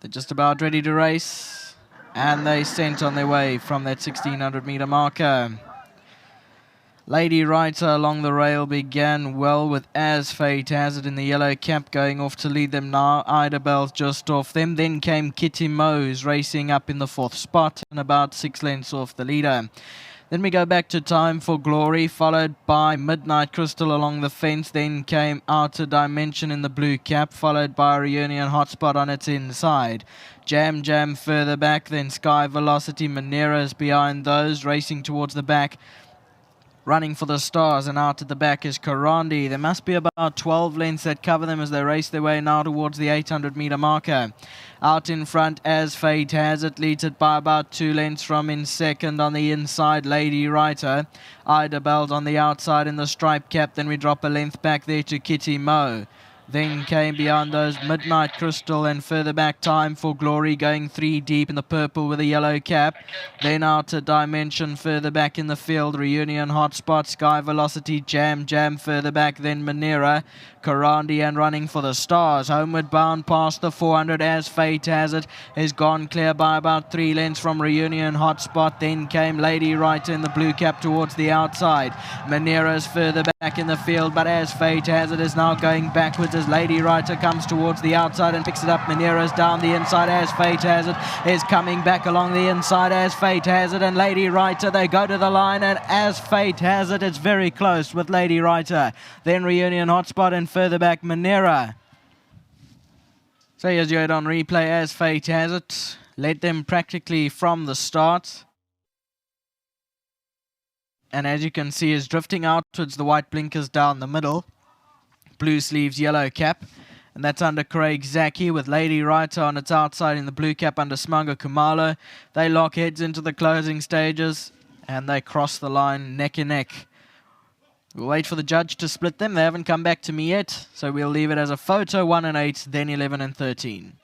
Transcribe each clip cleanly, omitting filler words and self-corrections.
They're just about ready to race, and they sent on their way from that 1600 meter marker. Lady Writer along the rail began well with As Fate Has It in the yellow cap going off to lead them now. Ida Bell's just off them. Then came Kitty Mose racing up in the 4th spot and about 6 lengths off the leader. Then we go back to Time for Glory, followed by Midnight Crystal along the fence. Then came Outer Dimension in the blue cap, followed by Reunion Hotspot on its inside. Jam Jam further back, then Sky Velocity, Maneras behind those, racing towards the back. Running for the stars, and out at the back is Karandi. There must be about 12 lengths that cover them as they race their way now towards the 800 meter marker. Out in front, As Fate Has It, leads it by about 2 lengths from in second. On the inside, Lady Writer. Ida Belt on the outside in the stripe cap. Then we drop a length back there to Kitty Mo. Then came beyond those Midnight Crystal, and further back Time for Glory going 3 deep in the purple with a yellow cap. Then Outer Dimension further back in the field. Reunion Hotspot, Sky Velocity, Jam Jam further back. Then Manera, Karandi, and running for the stars. Homeward bound past the 400 As Fate Has It is gone clear by about 3 lengths from Reunion Hotspot. Then came Lady Writer in the blue cap towards the outside. Manera's further back in the field, but As Fate Has It is now going backwards as Lady Writer comes towards the outside and picks it up. Manera's down the inside. As Fate Has It is coming back along the inside. As Fate Has It and Lady Writer, they go to the line, and As Fate Has It, it's very close with Lady Writer. Then Reunion Hotspot, and further back Manera. So here's your head-on replay. As Fate Has It led them practically from the start, and as you can see is drifting outwards, the white blinkers down the middle. Blue sleeves, yellow cap, and that's under Craig Zaki with Lady Writer on its outside in the blue cap under Smango Kumalo. They lock heads into the closing stages, and they cross the line neck and neck. We'll wait for the judge to split them. They haven't come back to me yet, so we'll leave it as a photo 1 and 8, then 11 and 13.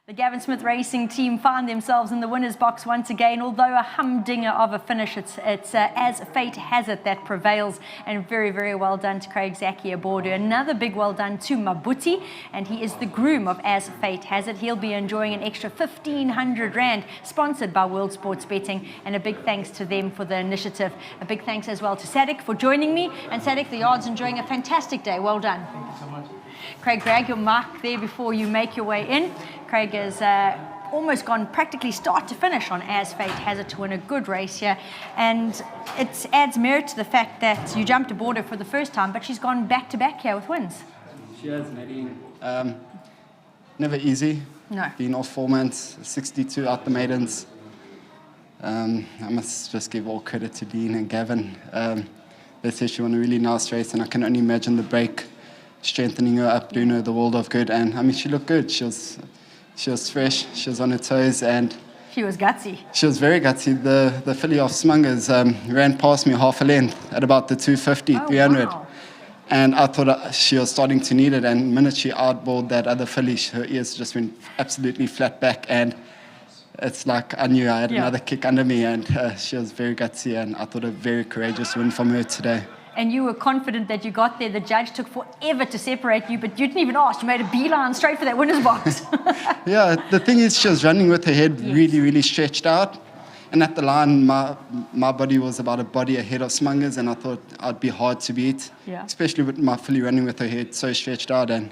The Gavin Smith Racing team find themselves in the winner's box once again. Although a humdinger of a finish, it's As Fate Has It that prevails, and very, very well done to Craig Zaki aboard. Another big well done to Mabuti, and he is the groom of As Fate Has It. He'll be enjoying an extra 1,500 Rand, sponsored by World Sports Betting, and a big thanks to them for the initiative. A big thanks as well to Sadek for joining me, and Sadek, the yard's enjoying a fantastic day. Well done. Thank you so much. Craig, grab your mark there before you make your way in. Craig has almost gone practically start to finish on As Fate Has It to win a good race here. And it adds merit to the fact that you jumped aboard her for the first time, but she's gone back-to-back here with wins. She has, Nadine. Never easy. No. Been off 4 months, 62 out the maidens. I must just give all credit to Dean and Gavin. They said she won a really nice race, and I can only imagine the break strengthening her up, doing her the world of good. And I mean, she looked good. She was fresh. She was on her toes, and she was gutsy. She was very gutsy. The filly off Smungers ran past me half a length at about the 250, 300. Wow. And I thought she was starting to need it. And the minute she outballed that other filly, her ears just went absolutely flat back. And it's like I knew I had another kick under me. And she was very gutsy. And I thought a very courageous win from her today. And you were confident that you got there. The judge took forever to separate you, but you didn't even ask. You made a beeline straight for that winner's box. Yeah, the thing is, she was running with her head really, really stretched out. And at the line, my body was about a body ahead of Smungers, and I thought I'd be hard to beat, especially with my filly running with her head so stretched out. And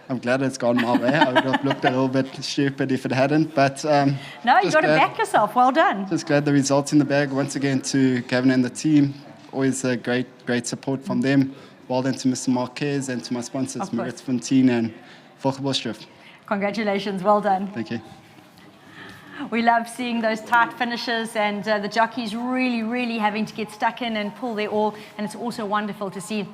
I'm glad it's gone my way. I would have looked a little bit stupid if it hadn't. But no, you got to back yourself. Well done. Just glad the results in the bag. Once again, to Gavin and the team. Always a great support from them. Well done to Mr. Marquez and to my sponsors, Maritz Fontaine and Volkswagen. Congratulations, well done. Thank you. We love seeing those tight finishes, and the jockeys really having to get stuck in and pull their all. And it's also wonderful to see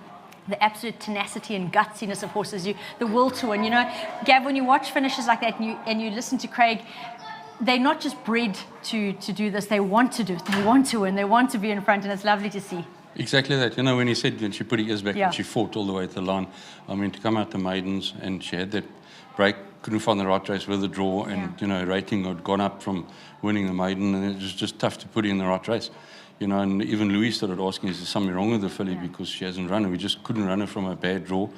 the absolute tenacity and gutsiness of horses, the will to win. You know, Gav, when you watch finishes like that and you listen to Craig, they're not just bred to do this. They want to do it. They want to win. They want to be in front, and it's lovely to see. Exactly that. You know, when he said that she put her ears back and she fought all the way to the line, I mean, to come out the maidens and she had that break, couldn't find the right race with the draw, and, you know, rating had gone up from winning the maiden, and it was just tough to put her in the right race. You know, and even Louis started asking, is there something wrong with the filly because she hasn't run her? We just couldn't run her from a bad draw.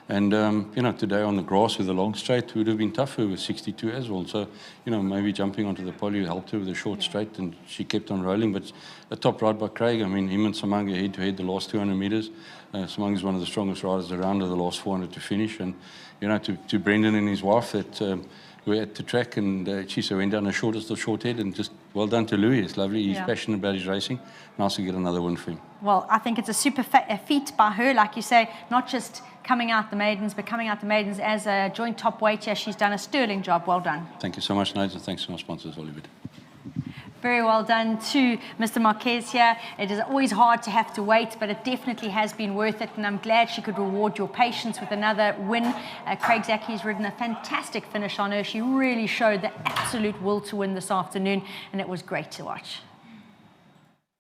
And, you know, today on the grass with the long straight would have been tougher with 62 as well. So, you know, maybe jumping onto the poly helped her with the short straight, and she kept on rolling. But a top ride by Craig. I mean, him and Samanga head-to-head the last 200 metres. Samanga is one of the strongest riders around of the last 400 to finish. And, you know, to Brendan and his wife that were at the track, and she went down the shortest of short head, and just well done to Louis. It's lovely. He's passionate about his racing. Nice to get another win for him. Well, I think it's a super feat by her, like you say, not just coming out the maidens, but coming out the maidens as a joint top weighter. She's done a sterling job. Well done. Thank you so much, Nigel. Thanks to our sponsors, Hollywood. Very well done to Mr. Marquez here. It is always hard to have to wait, but it definitely has been worth it, and I'm glad she could reward your patience with another win. Craig Zackey's ridden a fantastic finish on her. She really showed the absolute will to win this afternoon, and it was great to watch.